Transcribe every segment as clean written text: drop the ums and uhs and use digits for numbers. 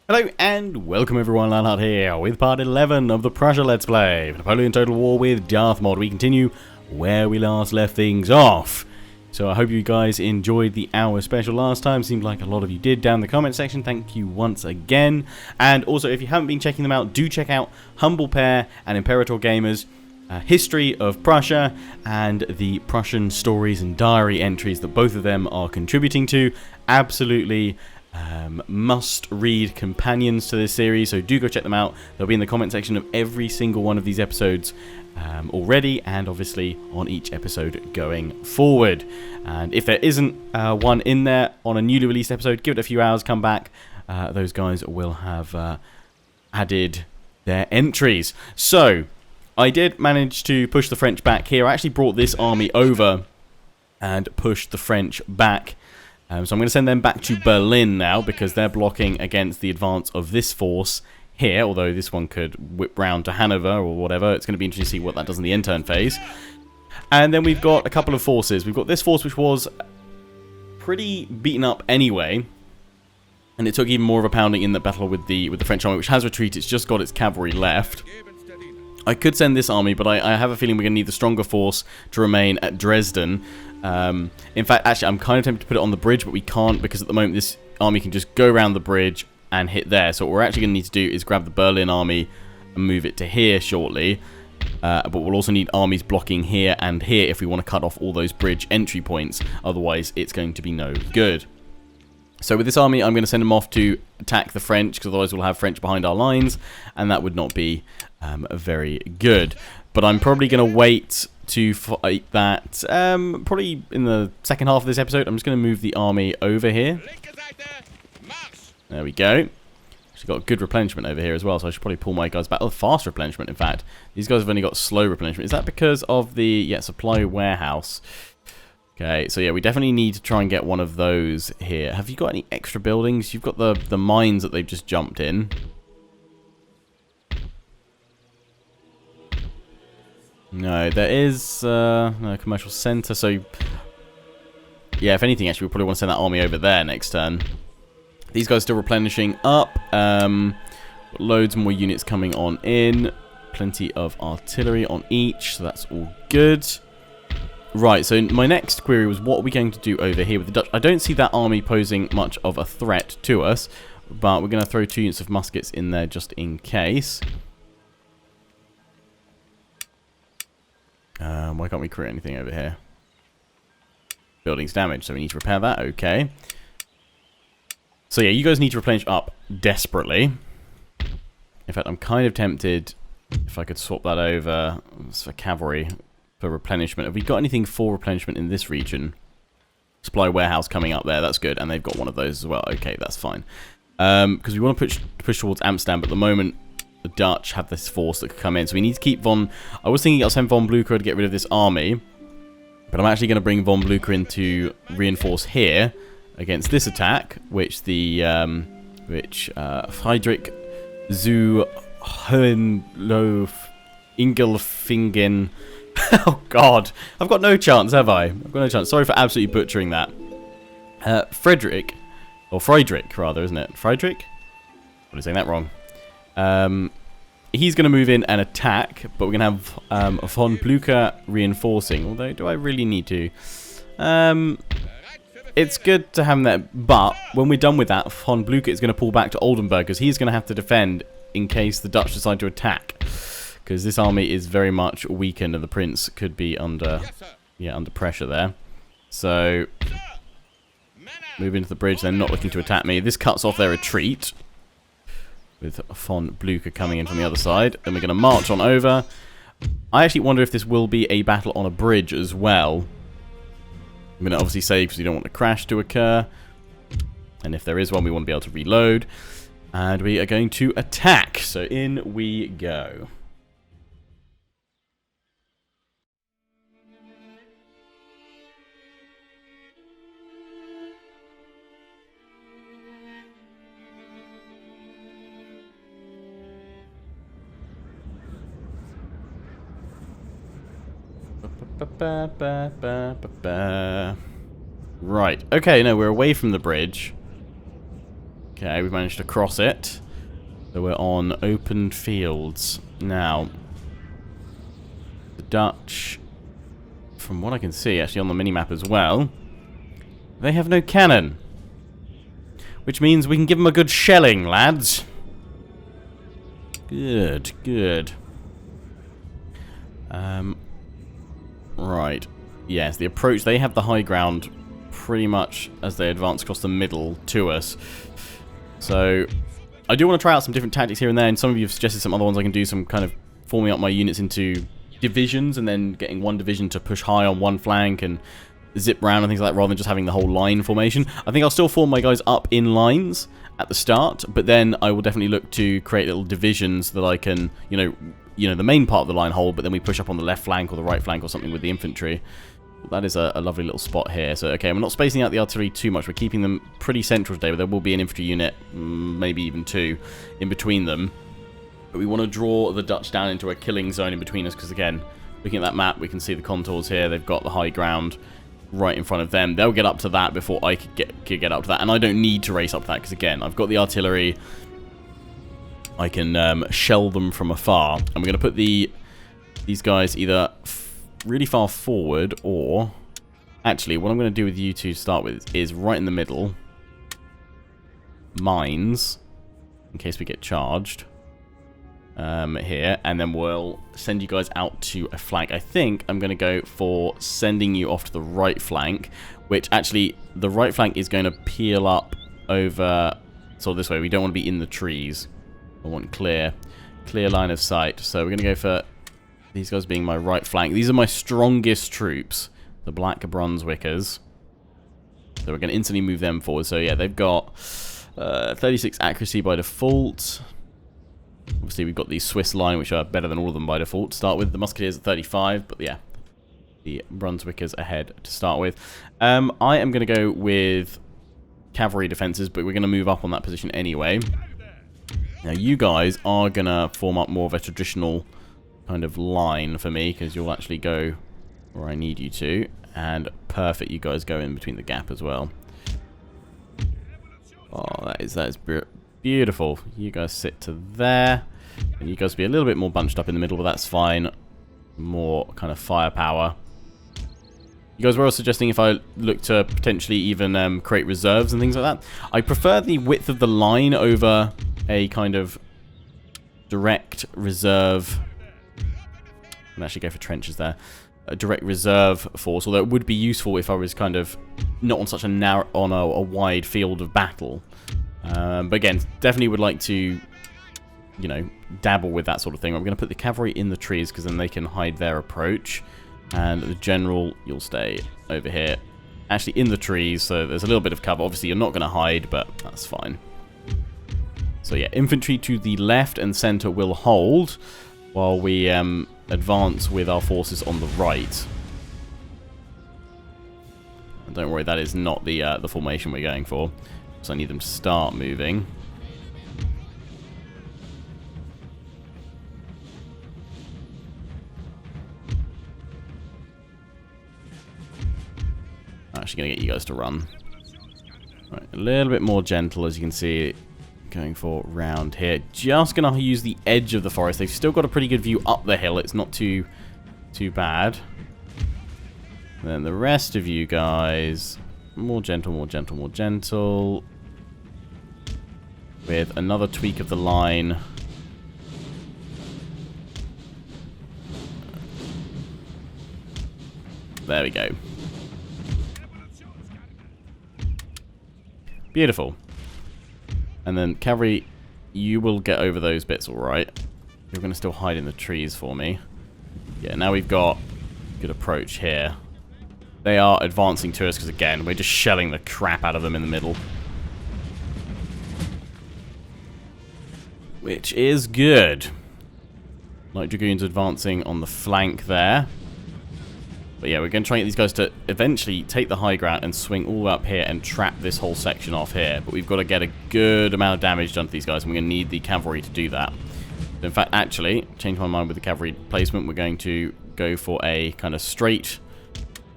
Hello and welcome everyone, Lanhard here with part 11 of the Prussia Let's Play. Napoleon Total War with Darthmod. We continue where we last left things off. So I hope you guys enjoyed the hour special last time. Seemed like a lot of you did down in the comment section. Thank you once again. And also, if you haven't been checking them out, do check out Humble Pair and Imperator Gamers. History of Prussia and the Prussian stories and diary entries that both of them are contributing to. Absolutely must-read companions to this series, so do go check them out. They'll be in the comment section of every single one of these episodes already, and obviously on each episode going forward. And if there isn't one in there on a newly released episode, give it a few hours, come back. Those guys will have added their entries. So I did manage to push the French back here. I actually brought this army over and pushed the French back. So I'm going to send them back to Berlin now because they're blocking against the advance of this force here, although this one could whip round to Hanover or whatever. It's going to be interesting to see what that does in the end turn phase. And then we've got a couple of forces. We've got this force which was pretty beaten up anyway, and it took even more of a pounding in the battle with the French army, which has retreated. It's just got its cavalry left. I could send this army, but I have a feeling we're going to need the stronger force to remain at Dresden. In fact, actually, I'm kind of tempted to put it on the bridge, but we can't because at the moment this army can just go around the bridge and hit there. So what we're actually going to need to do is grab the Berlin army and move it to here shortly. But we'll also need armies blocking here and here if we want to cut off all those bridge entry points. Otherwise, it's going to be no good. So with this army, I'm going to send them off to attack the French, because otherwise we'll have French behind our lines, and that would not be very good. But I'm probably going to wait to fight that probably in the second half of this episode. I'm just going to move the army over here. There we go. Actually got good replenishment over here as well, so I should probably pull my guys back. Oh, fast replenishment, in fact. These guys have only got slow replenishment. Is that because of the supply warehouse? Okay, so yeah, we definitely need to try and get one of those here. Have you got any extra buildings? You've got the mines that they've just jumped in. No, there is no commercial center, so yeah, if anything, actually, we probably want to send that army over there next turn. These guys still replenishing up. Loads more units coming on in. Plenty of artillery on each, so that's all good. Right, so my next query was what are we going to do over here with the Dutch? I don't see that army posing much of a threat to us, but we're going to throw 2 units of muskets in there just in case. Why can't we create anything over here? Building's damaged, so we need to repair that. Okay. So yeah, you guys need to replenish up desperately. In fact, I'm kind of tempted if I could swap that over for cavalry for replenishment. Have we got anything for replenishment in this region? Supply warehouse coming up there. That's good, and they've got one of those as well. Okay, that's fine. Because we want to push towards Amsterdam, but at the moment the Dutch have this force that could come in, so we need to keep von... I was thinking I'll send von Blücher to get rid of this army, but I'm actually going to bring von Blücher in to reinforce here against this attack, which the Friedrich zu Hohenlohe Ingelfingen... Oh god, I've got no chance, have I? I've got no chance. Sorry for absolutely butchering that. Friedrich rather, isn't it? Friedrich? I'm saying that wrong. He's going to move in and attack, but we're going to have von Blücher reinforcing. Although, do I really need to? It's good to have him there, but when we're done with that, von Blücher is going to pull back to Oldenburg, because he's going to have to defend in case the Dutch decide to attack. Because this army is very much weakened, and the Prince could be under pressure there. So, move into the bridge. They're not looking to attack me. This cuts off their retreat, with von Blücher coming in from the other side. Then we're going to march on over. I actually wonder if this will be a battle on a bridge as well. I'm going to obviously save because we don't want a crash to occur. And if there is one, we want to be able to reload. And we are going to attack. So in we go. Right. Okay, no, we're away from the bridge. Okay, we've managed to cross it. So we're on open fields. Now, the Dutch, from what I can see, actually on the minimap as well, they have no cannon. Which means we can give them a good shelling, lads. Good, good. Right. Yes, the approach, they have the high ground pretty much as they advance across the middle to us. So, I do want to try out some different tactics here and there, and some of you have suggested some other ones I can do, some kind of forming up my units into divisions and then getting one division to push high on one flank and zip round and things like that rather than just having the whole line formation. I think I'll still form my guys up in lines at the start, but then I will definitely look to create little divisions that I can, you know, the main part of the line hold, but then we push up on the left flank or the right flank or something with the infantry. That is a lovely little spot here. So, okay, we're not spacing out the artillery too much. We're keeping them pretty central today, but there will be an infantry unit, maybe even two, in between them. But we want to draw the Dutch down into a killing zone in between us, because, again, looking at that map, we can see the contours here. They've got the high ground right in front of them. They'll get up to that before I could get up to that, and I don't need to race up to that, because, again, I've got the artillery. I can shell them from afar, and we're going to put these guys either really far forward, or actually what I'm going to do with you two to start with is right in the middle, mines, in case we get charged, here, and then we'll send you guys out to a flank. I think I'm going to go for sending you off to the right flank, which actually the right flank is going to peel up over, so this way. We don't want to be in the trees. I want clear line of sight. So we're going to go for these guys being my right flank. These are my strongest troops, the Black Brunswickers. So we're going to instantly move them forward. So yeah, they've got 36 accuracy by default. Obviously we've got the Swiss line, which are better than all of them by default to start with. The Musketeers at 35, but yeah, the Brunswickers ahead to start with. I am going to go with cavalry defenses, but we're going to move up on that position anyway. Now you guys are going to form up more of a traditional kind of line for me, because you'll actually go where I need you to. And perfect, you guys go in between the gap as well. Oh, that is beautiful. You guys sit to there. And you guys be a little bit more bunched up in the middle, but that's fine. More kind of firepower. You guys were also suggesting if I look to potentially even create reserves and things like that. I prefer the width of the line over a kind of direct reserve. I'm actually go for trenches there. A direct reserve force, although it would be useful if I was kind of not on such a narrow, on a wide field of battle. But again, definitely would like to, you know, dabble with that sort of thing. I'm going to put the cavalry in the trees because then they can hide their approach. And the general, you'll stay over here, actually in the trees, so there's a little bit of cover. Obviously, you're not going to hide, but that's fine. So yeah, infantry to the left and center will hold while we advance with our forces on the right. And don't worry, that is not the formation we're going for. So I need them to start moving. I'm actually going to get you guys to run. Right, a little bit more gentle, as you can see. Going for round here. Just going to use the edge of the forest. They've still got a pretty good view up the hill. It's not too bad. And then the rest of you guys, more gentle, more gentle, more gentle. With another tweak of the line. There we go. Beautiful. And then cavalry, you will get over those bits alright. You're going to still hide in the trees for me. Yeah, now we've got good approach here. They are advancing to us because, again, we're just shelling the crap out of them in the middle. Which is good. Light Dragoons advancing on the flank there. But yeah, we're going to try and get these guys to eventually take the high ground and swing all up here and trap this whole section off here. But we've got to get a good amount of damage done to these guys, and we're going to need the cavalry to do that. In fact, actually, change my mind with the cavalry placement. We're going to go for a kind of straight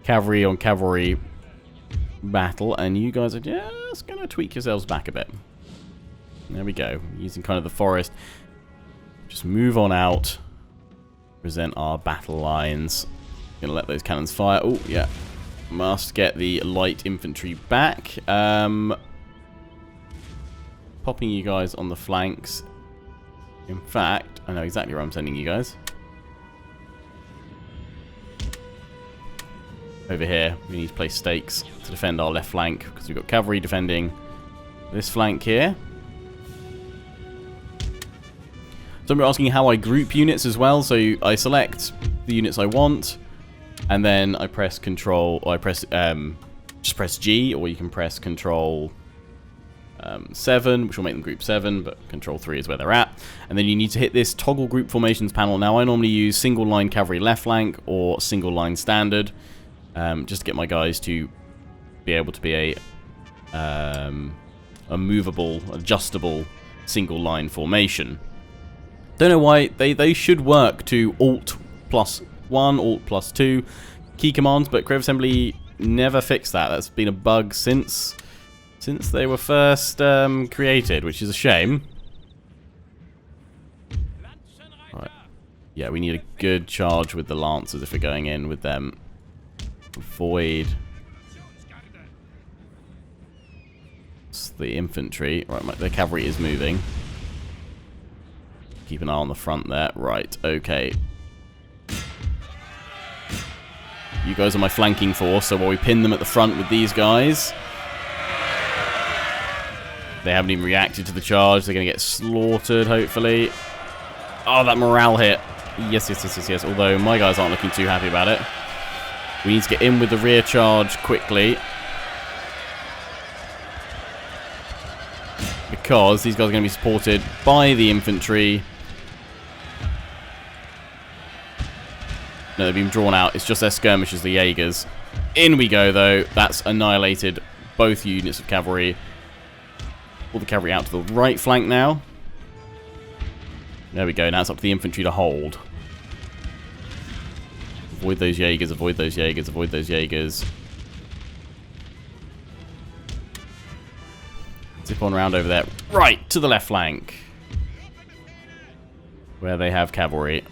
cavalry on cavalry battle, and you guys are just going to tweak yourselves back a bit. There we go. Using kind of the forest. Just move on out. Present our battle lines. Gonna let those cannons fire. Oh, yeah. Must get the light infantry back. Popping you guys on the flanks. In fact, I know exactly where I'm sending you guys. Over here, we need to place stakes to defend our left flank, because we've got cavalry defending this flank here. So I'm asking how I group units as well. So I select the units I want, and then I press Control, or I press just press G, or you can press Control 7, which will make them group 7, but Control 3 is where they're at. And then you need to hit this toggle group formations panel. Now I normally use single line cavalry left flank or single line standard, just to get my guys to be able to be a movable, adjustable single line formation. Don't know why they should work to Alt +1, Alt +2 key commands, but Creative Assembly never fixed that. That's been a bug since they were first created, which is a shame. Right. Yeah, we need a good charge with the Lancers if we're going in with them. Avoid the infantry. Right, the cavalry is moving. Keep an eye on the front there. Right, okay. You guys are my flanking force, so while we pin them at the front with these guys, they haven't even reacted to the charge. They're going to get slaughtered, hopefully. Oh, that morale hit. Yes, yes, yes, yes, yes. Although my guys aren't looking too happy about it. We need to get in with the rear charge quickly, because these guys are going to be supported by the infantry. No, they've been drawn out. It's just their skirmishers, the Jaegers. In we go, though. That's annihilated both units of cavalry. Pull the cavalry out to the right flank now. There we go. Now it's up to the infantry to hold. Avoid those Jaegers, avoid those Jaegers, avoid those Jaegers. Zip on around over there. Right, to the left flank, where they have cavalry.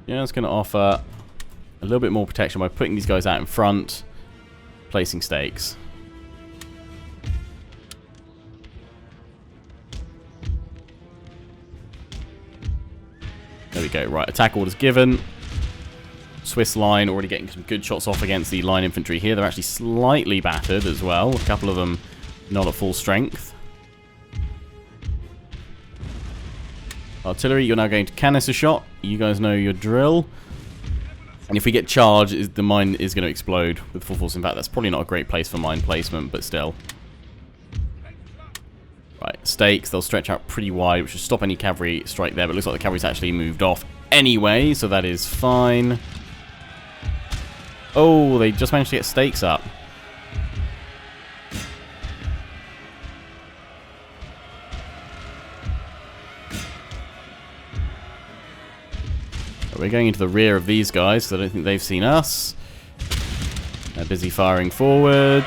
Yeah, it's going to offer a little bit more protection by putting these guys out in front, placing stakes. There we go. Right, attack orders given. Swiss line already getting some good shots off against the line infantry here. They're actually slightly battered as well. A couple of them not at full strength. Artillery, you're now going to canister shot. You guys know your drill. And if we get charged, the mine is going to explode with full force. In fact, that's probably not a great place for mine placement, but still. Right, stakes, they'll stretch out pretty wide, which should stop any cavalry strike there, but it looks like the cavalry's actually moved off anyway, so that is fine. Oh, they just managed to get stakes up. We're going into the rear of these guys, because I don't think they've seen us. They're busy firing forward.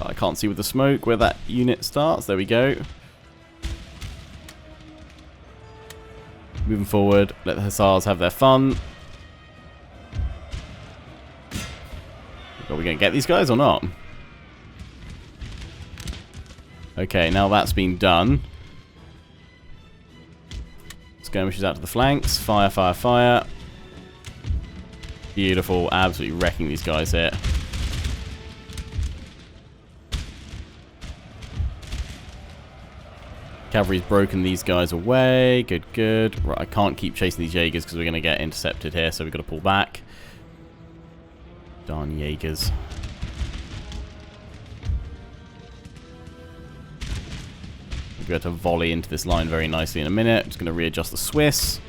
I can't see with the smoke where that unit starts. There we go. Moving forward. Let the Hussars have their fun. Are we going to get these guys or not? Okay, now that's been done. Skirmishers out to the flanks. Fire, fire, fire. Beautiful. Absolutely wrecking these guys here. Cavalry's broken these guys away. Good, good. Right, I can't keep chasing these Jaegers because we're going to get intercepted here, so we've got to pull back. Darn Jaegers. We'll be able to volley into this line very nicely in a minute. Just going to readjust the Swiss.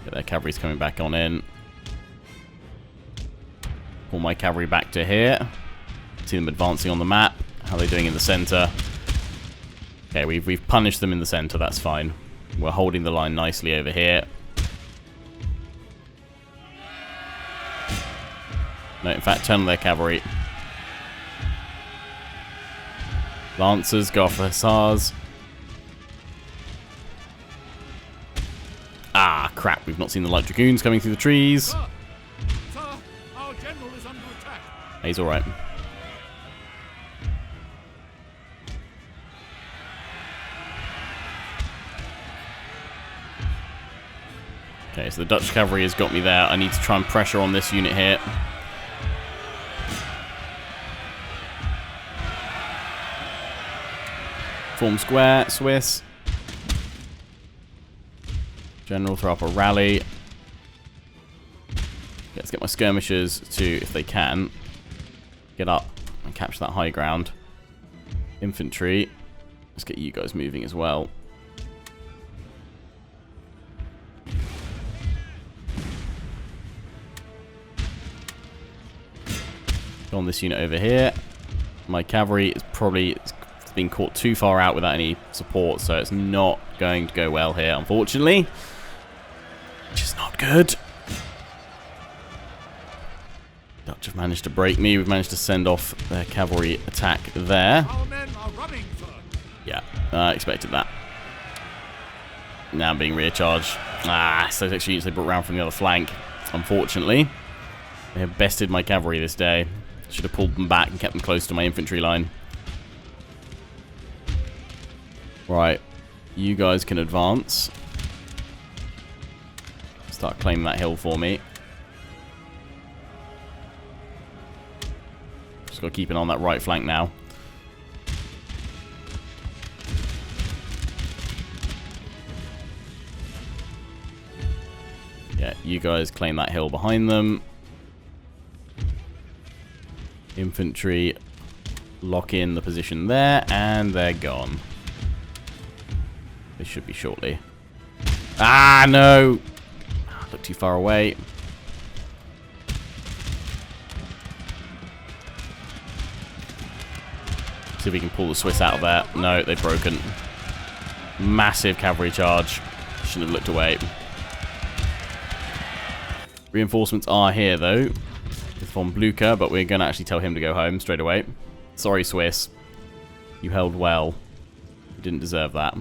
Get their cavalry's coming back on in. Pull my cavalry back to here. See them advancing on the map. How are they doing in the center? Okay, we've punished them in the center. That's fine. We're holding the line nicely over here. No, in fact, turn their cavalry. Lancers, go for hussars. Ah, crap. We've not seen the light dragoons coming through the trees. Sir, our general is under attack. He's alright. Okay, so the Dutch cavalry has got me there. I need to try and pressure on this unit here. Form square, Swiss. General, throw up a rally. Let's get my skirmishers to, if they can, get up and capture that high ground. Infantry. Let's get you guys moving as well. Go on this unit over here. My cavalry is probably being caught too far out without any support, so it's not going to go well here, unfortunately. Which is not good. Dutch have managed to break me. We've managed to send off their cavalry attack there. Our men are running, sir. Yeah, I expected that. Now I'm being recharged. Ah, so extra units they brought round from the other flank. Unfortunately, they have bested my cavalry this day. Should have pulled them back and kept them close to my infantry line. Right, you guys can advance. Start claiming that hill for me. Just got to keep it on that right flank now. Yeah, you guys claim that hill behind them. Infantry lock in the position there, and they're gone. They should be shortly. Ah, no! Look too far away. See if we can pull the Swiss out of there. No, they've broken. Massive cavalry charge. Shouldn't have looked away. Reinforcements are here, though. With von Blucher, but we're going to actually tell him to go home straight away. Sorry, Swiss. You held well. You didn't deserve that.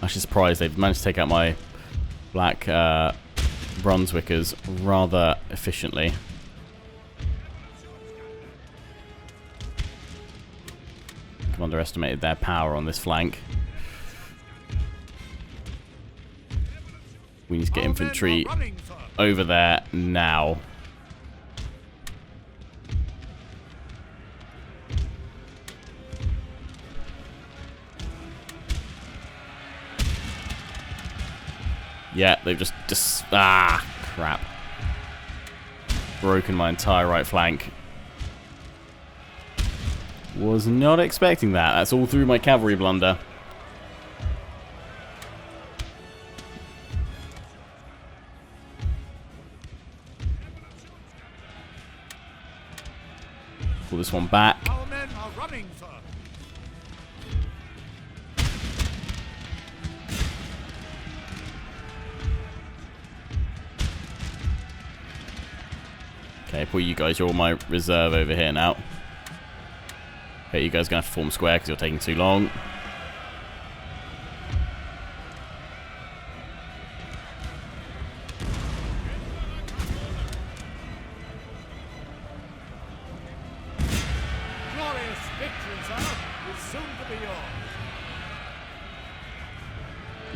Actually surprised they've managed to take out my black Brunswickers rather efficiently. I've underestimated their power on this flank. We need to get infantry over there now. Yeah, they've just ah, crap. Broken my entire right flank. Was not expecting that. That's all through my cavalry blunder. Pull this one back. Our men are running, sir. Okay, pull you guys. You're all my reserve over here now. Okay, you guys are going to have to form square because you're taking too long. Glorious victory, sir, is soon to be yours.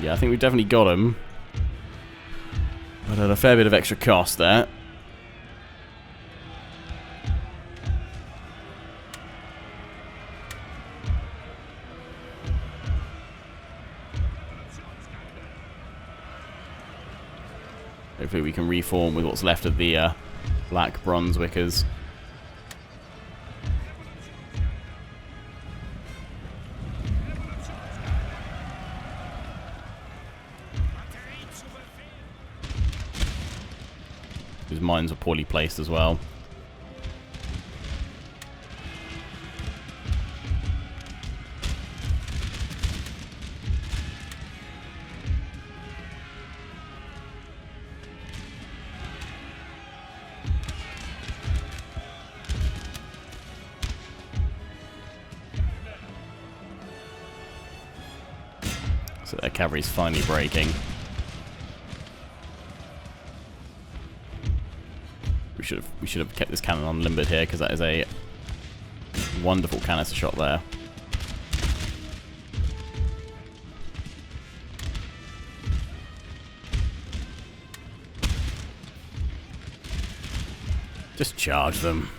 Yeah, I think we've definitely got him. But at a fair bit of extra cost there. Hopefully we can reform with what's left of the black Brunswickers. his mines were poorly placed as well. So their cavalry's finally breaking. We should have kept this cannon unlimbered here, because that is a wonderful canister shot there. Just charge them.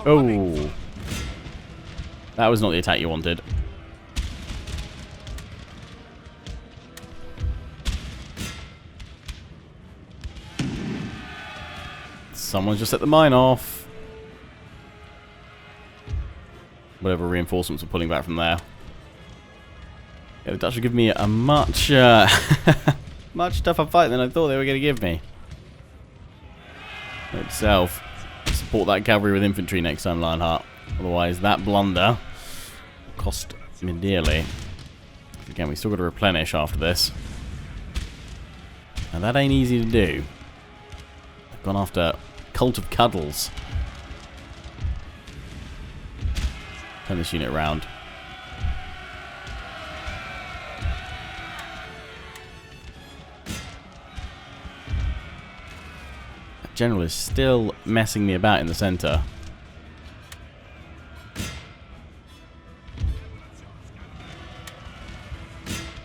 Oh, that was not the attack you wanted. Someone just set the mine off. Whatever reinforcements were pulling back from there. Yeah, the Dutch would give me a much, much tougher fight than I thought they were going to give me. Itself. Support that cavalry with infantry next time, Lionheart. Otherwise, that blunder will cost me dearly. Again, we still got to replenish after this. And that ain't easy to do. I've gone after Cult of Cuddles. Turn this unit around. General is still messing me about in the center.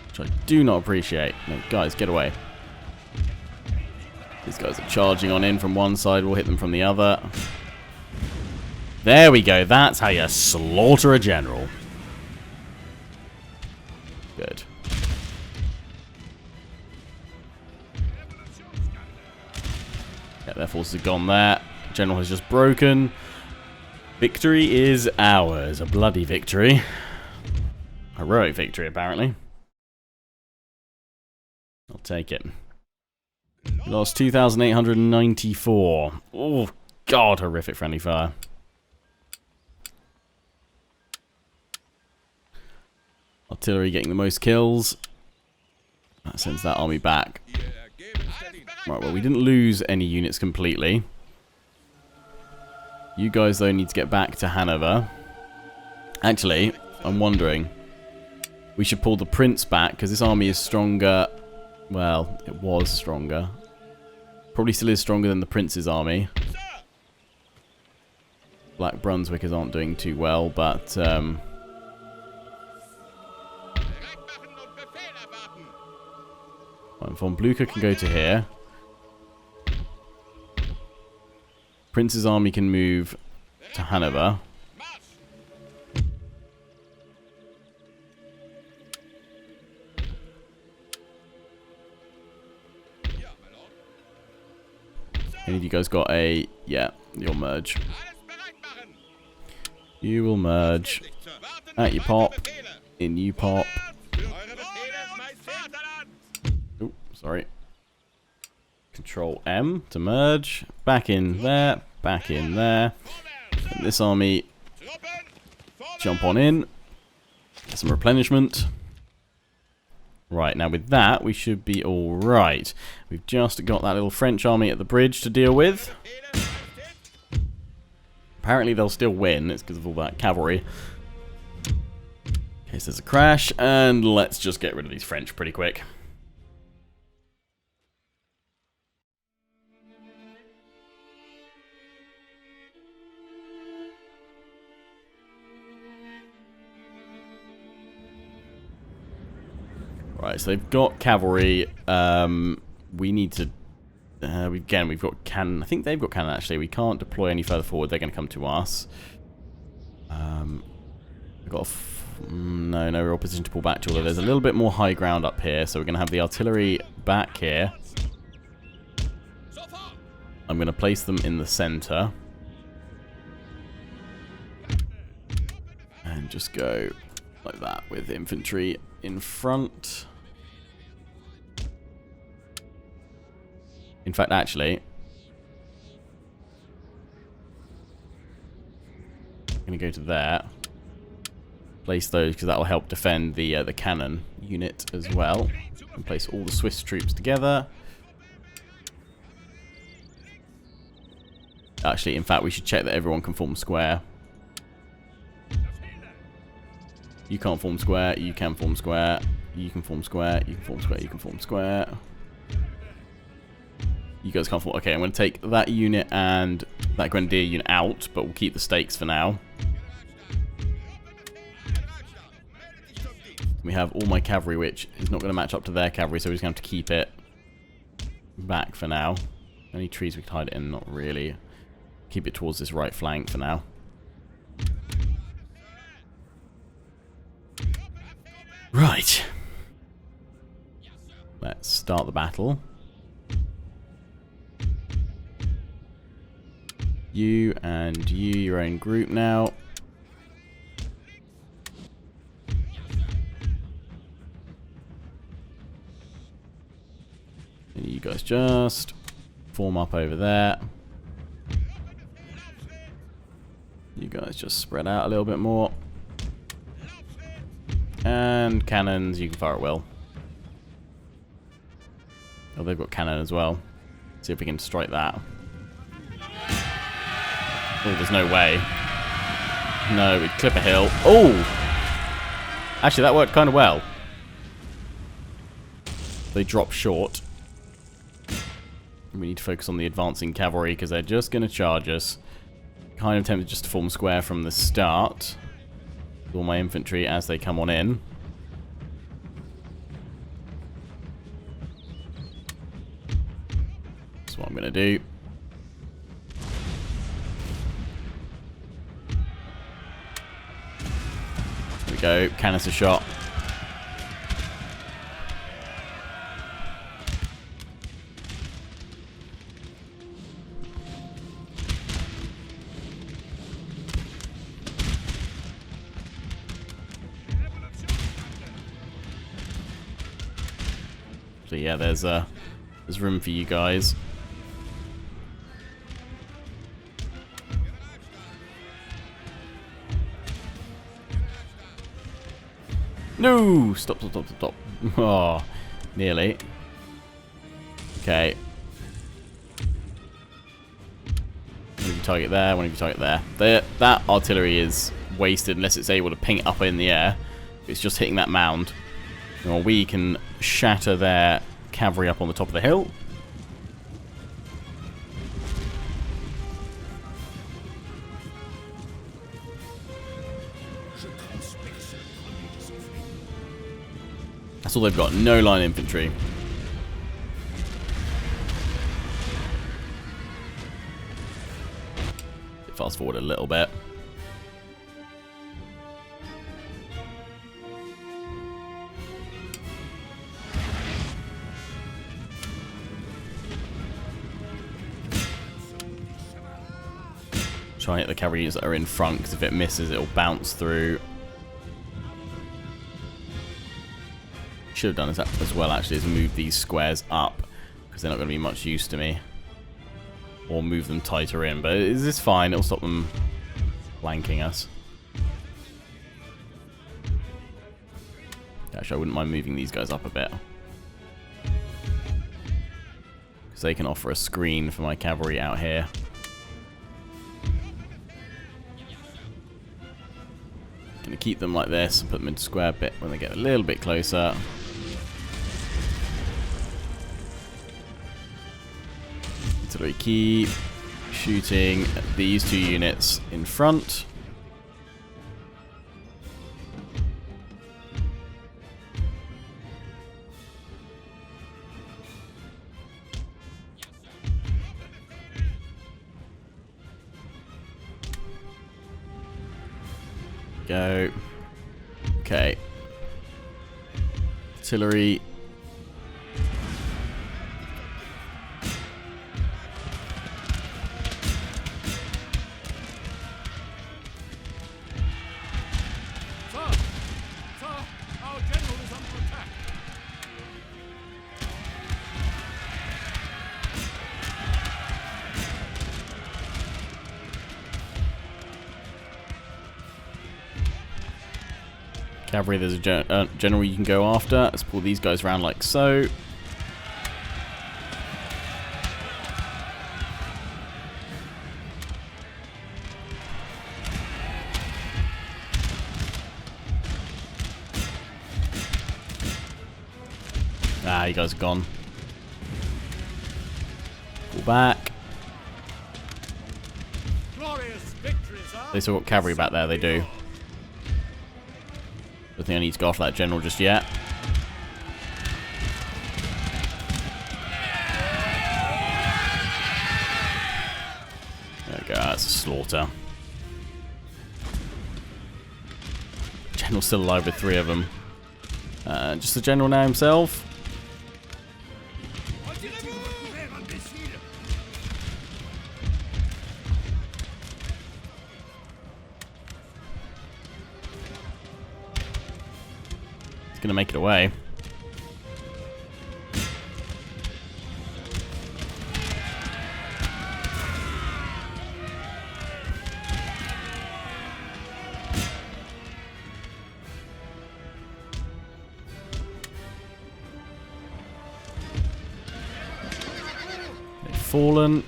Which I do not appreciate. No, guys, get away. These guys are charging on in from one side. We'll hit them from the other. There we go. That's how you slaughter a general. Good. Yeah, their forces have gone there. General has just broken. Victory is ours. A bloody victory. Heroic victory, apparently. I'll take it. We lost 2,894. Oh, God, horrific friendly fire. Artillery getting the most kills. That sends that army back. Right, well, we didn't lose any units completely. You guys, though, need to get back to Hanover. Actually, I'm wondering, we should pull the Prince back, because this army is stronger. Well, it was stronger. Probably still is stronger than the Prince's army. Black Brunswickers aren't doing too well, but Von Blucher can go to here. Prince's army can move to Hanover. Any of you guys got a... Yeah, you'll merge. You will merge. Out you pop. In you pop. Oh, sorry. Control M to merge. Back in there. Back in there. And this army jump on in. Get some replenishment. Right, now with that, we should be alright. We've just got that little French army at the bridge to deal with. Apparently they'll still win. It's because of all that cavalry. In case there's a crash. And let's just get rid of these French pretty quick. Right, so they've got cavalry. We need to... again, we've got cannon. I think they've got cannon, actually. We can't deploy any further forward. They're going to come to us. We've got no real position to pull back to, although there's a little bit more high ground up here, so we're going to have the artillery back here. I'm going to place them in the center. And just go like that with infantry in front. In fact, actually, I'm going to go to there. Place those because that will help defend the cannon unit as well. And place all the Swiss troops together. Actually, in fact, we should check that everyone can form square. You can't form square. You can form square. You can form square. You can form square. You can form square. You guys can't form. Okay, I'm going to take that unit and that grenadier unit out, but we'll keep the stakes for now. We have all my cavalry, which is not going to match up to their cavalry, so we're just going to have to keep it back for now. Any trees we can hide it in? Not really. Keep it towards this right flank for now. Right. Let's start the battle. You and you, your own group now. And you guys just form up over there. You guys just spread out a little bit more. And cannons, you can fire at will. Oh, they've got cannon as well. See if we can strike that. Oh, there's no way. No, we'd clip a hill. Oh! Actually, that worked kind of well. They drop short. We need to focus on the advancing cavalry because they're just going to charge us. Kind of tempted just to form square from the start. With all my infantry as they come on in. That's what I'm going to do. There we go. Canister shot. So yeah, there's room for you guys. No! Stop. Oh, nearly. Okay. One of you target there, one of you target there. That artillery is wasted unless it's able to ping it up in the air. It's just hitting that mound. Or we can shatter their cavalry up on the top of the hill. That's all they've got. No line infantry. Fast forward a little bit. Try and hit the cavalry that are in front, because if it misses, it'll bounce through. Should have done as well, actually, is move these squares up, because they're not going to be much use to me. Or move them tighter in, but is this fine? It'll stop them flanking us. Actually, I wouldn't mind moving these guys up a bit. Because they can offer a screen for my cavalry out here. Gonna keep them like this and put them into square bit when they get a little bit closer. So we keep shooting at these two units in front. Go. Okay. Artillery. Sir, our general is under attack. Cavalry, there's a general you can go after. Let's pull these guys around like so. Ah, you guys are gone. Pull back. Glorious victory, sir. They still got cavalry back there, they do. Don't think I need to go after that general just yet. There we go, that's a slaughter. General's still alive with 3 of them. Just the general now himself. Gonna make it away. They've fallen.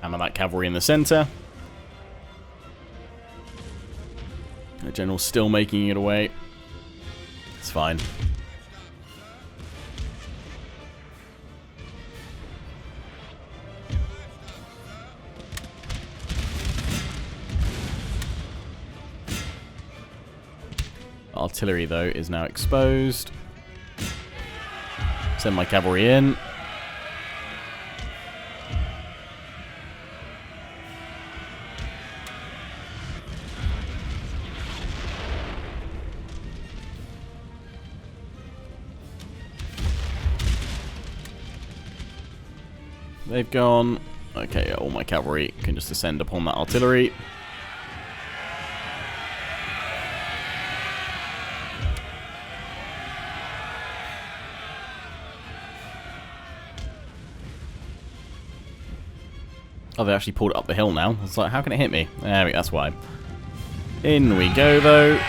Hammer that cavalry in the center. The general's still making it away. It's fine. Artillery, though, is now exposed. Send my cavalry in. They've gone. Okay, all my cavalry can just descend upon that artillery. Oh, they actually pulled it up the hill now. It's like, how can it hit me? There we go, that's why. In we go, though.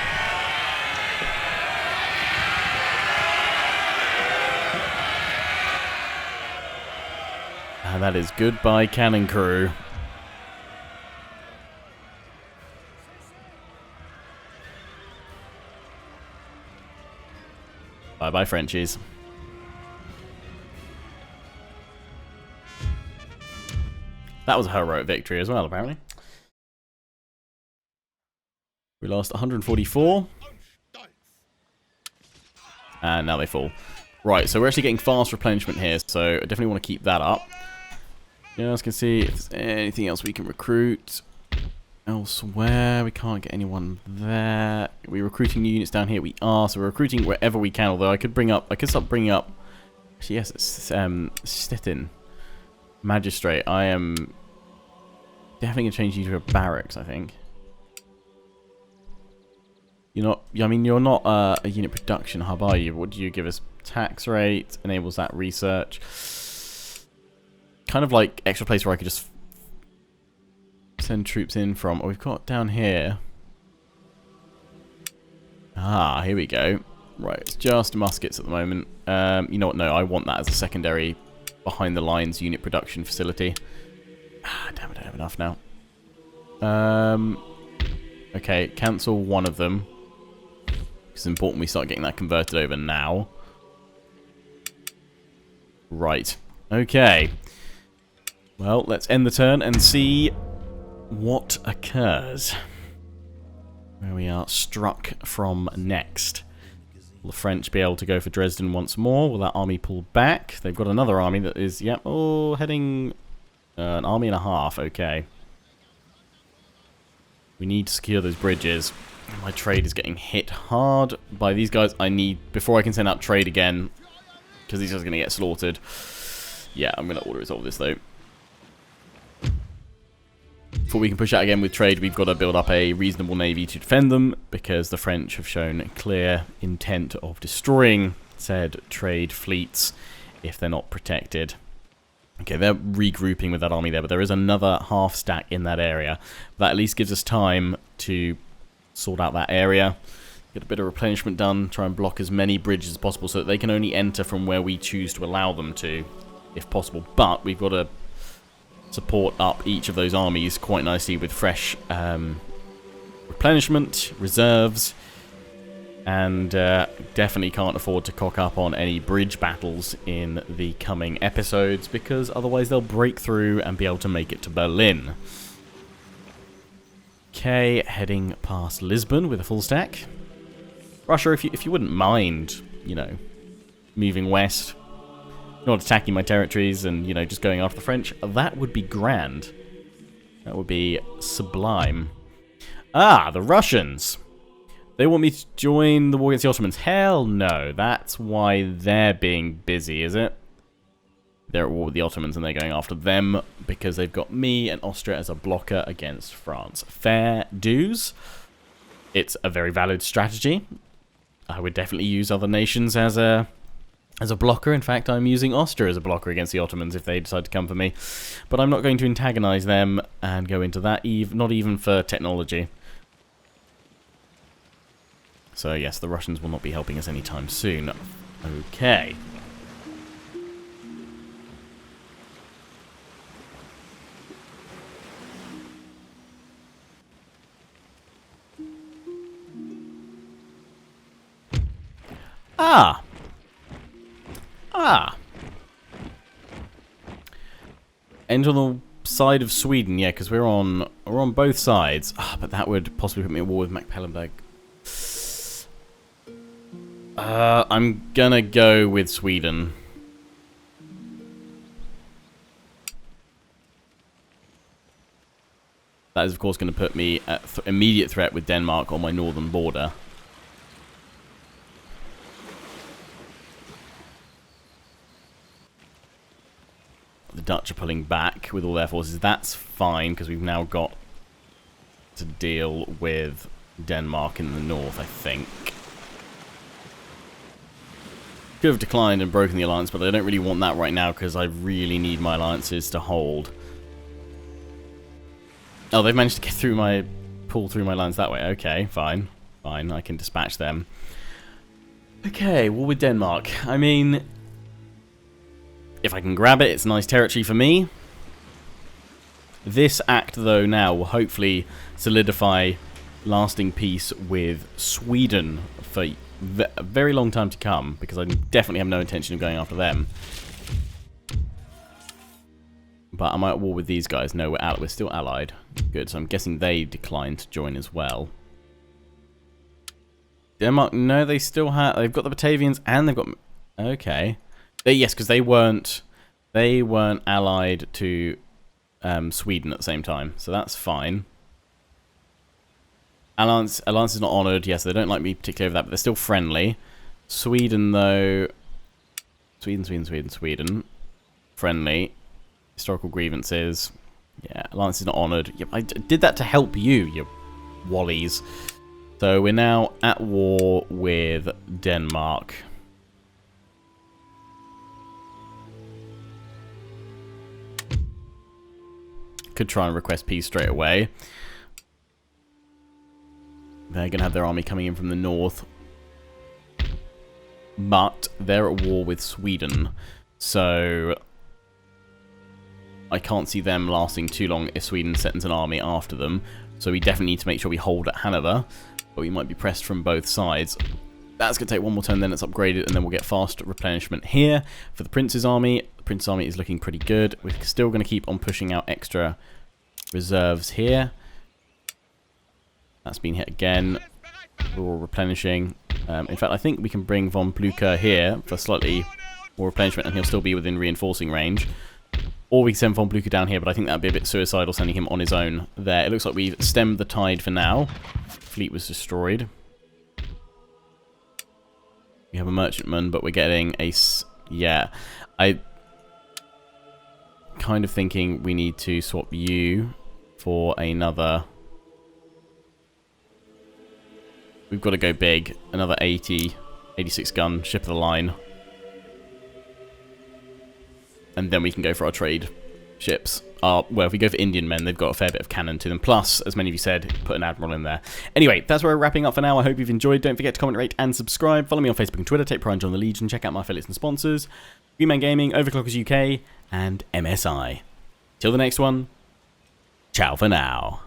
And that is goodbye, cannon crew. Bye-bye, Frenchies. That was a heroic victory as well, apparently. We lost 144. And now they fall. Right, so we're actually getting fast replenishment here, so I definitely want to keep that up. Yeah, as you can see, if there's anything else we can recruit elsewhere, we can't get anyone there. We're recruiting new units down here. We are, so we're recruiting wherever we can. Although I could start bringing up. Actually, yes, it's Stettin Magistrate. I am definitely gonna change you to a barracks. I think. You're not. I mean, you're not a unit production hub, are you? What do you give us? Tax rate enables that research. Kind of like extra place where I could just send troops in from. Oh, we've got down here. Ah, here we go. Right, it's just muskets at the moment. You know what? No, I want that as a secondary behind the lines unit production facility. Ah, damn it, I don't have enough now. Okay, cancel one of them. It's important we start getting that converted over now. Right. Okay. Well, let's end the turn and see what occurs. Where we are struck from next. Will the French be able to go for Dresden once more? Will that army pull back? They've got another army that is, yep, heading An army and a half, okay. We need to secure those bridges. My trade is getting hit hard by these guys. I need, before I can send out trade again, because these guys are going to get slaughtered. Yeah, I'm going to auto-resolve this, though. Before we can push out again with trade, we've got to build up a reasonable navy to defend them, because the French have shown clear intent of destroying said trade fleets if they're not protected. Okay, they're regrouping with that army there, but there is another half stack in that area. That at least gives us time to sort out that area, get a bit of replenishment done, try and block as many bridges as possible so that they can only enter from where we choose to allow them to, if possible. But we've got to support up each of those armies quite nicely with fresh replenishment, reserves, and definitely can't afford to cock up on any bridge battles in the coming episodes, because otherwise they'll break through and be able to make it to Berlin. Okay, heading past Lisbon with a full stack. Russia, if you wouldn't mind, you know, moving west, not attacking my territories and, you know, just going after the French, that would be grand. That would be sublime. Ah, the Russians! They want me to join the war against the Ottomans. Hell no. That's why they're being busy, is it? They're at war with the Ottomans and they're going after them because they've got me and Austria as a blocker against France. Fair dues. It's a very valid strategy. I would definitely use other nations as a blocker. In fact, I'm using Austria as a blocker against the Ottomans if they decide to come for me. But I'm not going to antagonize them and go into that, not even for technology. So yes, the Russians will not be helping us anytime soon. Okay. Ah! End on the side of Sweden, yeah, because we're on both sides. Ah, but that would possibly put me at war with Mecklenburg. I'm gonna go with Sweden. That is, of course, going to put me at immediate threat with Denmark on my northern border. The Dutch are pulling back with all their forces. That's fine, because we've now got to deal with Denmark in the north, I think. Could have declined and broken the alliance, but I don't really want that right now because I really need my alliances to hold. Oh, they've managed to get through pull through my lines that way. Okay, fine. Fine, I can dispatch them. Okay, war with Denmark. I mean, if I can grab it, it's nice territory for me. This act, though, now will hopefully solidify lasting peace with Sweden for a very long time to come, because I definitely have no intention of going after them. But am I at war with these guys? No, we're still allied. Good, so I'm guessing they declined to join as well. Denmark, no, they still have. They've got the Batavians and they've got. Okay, yes, because they weren't allied to Sweden at the same time, so that's fine. Alliance is not honoured. Yes, they don't like me particularly over that, but they're still friendly. Sweden, though. Sweden. Friendly. Historical grievances. Yeah, alliance is not honoured. Yep, I did that to help you, you wallies. So we're now at war with Denmark. Could try and request peace straight away. They're going to have their army coming in from the north. But they're at war with Sweden. So I can't see them lasting too long if Sweden sends an army after them. So we definitely need to make sure we hold at Hanover. But we might be pressed from both sides. That's going to take one more turn, then it's upgraded, and then we'll get fast replenishment here for the Prince's army. The Prince's army is looking pretty good. We're still going to keep on pushing out extra reserves here. That's been hit again. We're all replenishing. In fact, I think we can bring von Blücher here for slightly more replenishment, and he'll still be within reinforcing range. Or we can send Von Blucher down here, but I think that would be a bit suicidal sending him on his own there. It looks like we've stemmed the tide for now. Fleet was destroyed. We have a merchantman, but we're getting a... Yeah. I... kind of thinking we need to swap you for another... We've got to go big. Another 86 gun, ship of the line. And then we can go for our trade ships. Well, if we go for Indian men, they've got a fair bit of cannon to them. Plus, as many of you said, put an admiral in there. Anyway, that's where we're wrapping up for now. I hope you've enjoyed. Don't forget to comment, rate, and subscribe. Follow me on Facebook and Twitter. Take pride in joining the Legion. Check out my affiliates and sponsors. Greenman Gaming, Overclockers UK, and MSI. Till the next one, ciao for now.